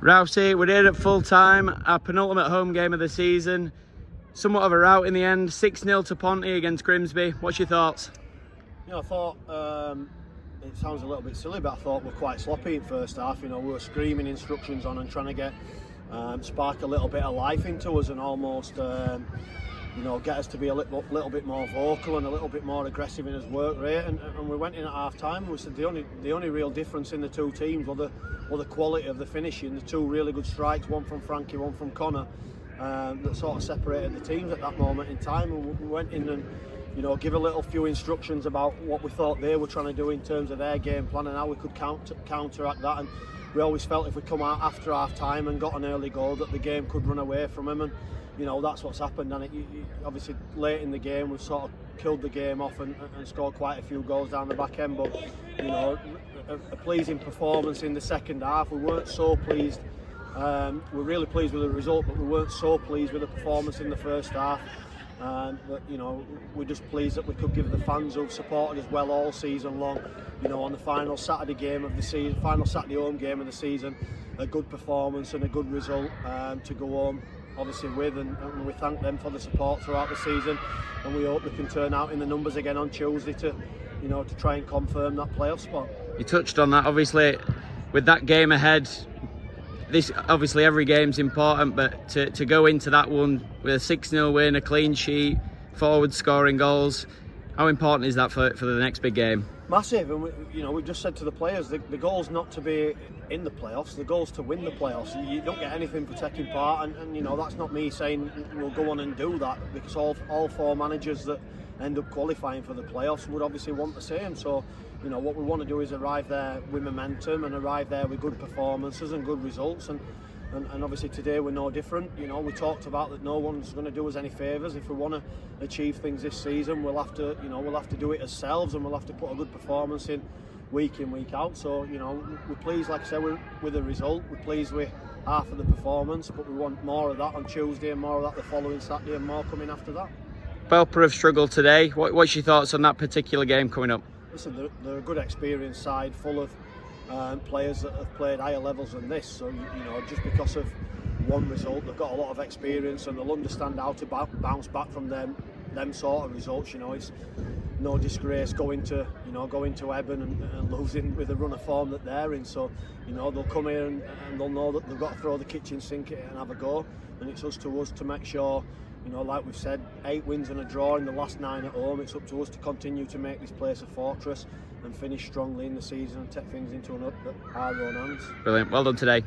Rousey, we're here at full time, our penultimate home game of the season. Somewhat of a rout in the end, 6-0 to Ponty against Grimsby. What's your thoughts? I thought it sounds a little bit silly, but I thought we were quite sloppy in first half. We were screaming instructions on and trying to get spark a little bit of life into us and almost get us to be a little bit more vocal and a little bit more aggressive in his work rate. And we went in at half time. We said the only real difference in the two teams was the quality of the finishing. The two really good strikes, one from Frankie, one from Connor, that sort of separated the teams at that moment in time. And we went in and give a little few instructions about what we thought they were trying to do in terms of their game plan and how we could counteract that. And we always felt if we come out after half time and got an early goal that the game could run away from them. And that's what's happened. And obviously late in the game we've sort of killed the game off and scored quite a few goals down the back end. But a pleasing performance in the second half. We weren't so pleased. We're really pleased with the result, but we weren't so pleased with the performance in the first half. But we're just pleased that we could give the fans who've supported us well all season long, on the final Saturday game of the season, final Saturday home game of the season, a good performance and a good result to go home obviously with, and we thank them for the support throughout the season, and we hope we can turn out in the numbers again on Tuesday to try and confirm that playoff spot. You touched on that, obviously, with that game ahead. This obviously every game's important, but to go into that one with a 6-0 win, a clean sheet, forward scoring goals, how important is that for the next big game? Massive, and we just said to the players, the goal's not to be in the playoffs, the goal's to win the playoffs. You don't get anything for taking part, and that's not me saying we'll go on and do that, because all four managers that end up qualifying for the playoffs would obviously want the same. So what we want to do is arrive there with momentum and arrive there with good performances and good results, and obviously today we're no different. We talked about that no one's going to do us any favours. If we want to achieve things this season, we'll have to do it ourselves, and we'll have to put a good performance in, week out. So we're pleased, like I said, with the result. We're pleased with half of the performance, but we want more of that on Tuesday and more of that the following Saturday and more coming after that. Belper have struggled today. What's your thoughts on that particular game coming up? Listen, they're a good experienced side, full of players that have played higher levels than this. So just because of one result, they've got a lot of experience and they'll understand how to bounce back from them sort of results. It's no disgrace going to Eben and losing with the run of form that they're in. So they'll come here and they'll know that they've got to throw the kitchen sink at it and have a go. And it's up to us to make sure. Like we've said, 8 wins and a draw in the last 9 at home. It's up to us to continue to make this place a fortress and finish strongly in the season and take things into our own hands. Brilliant. Well done today.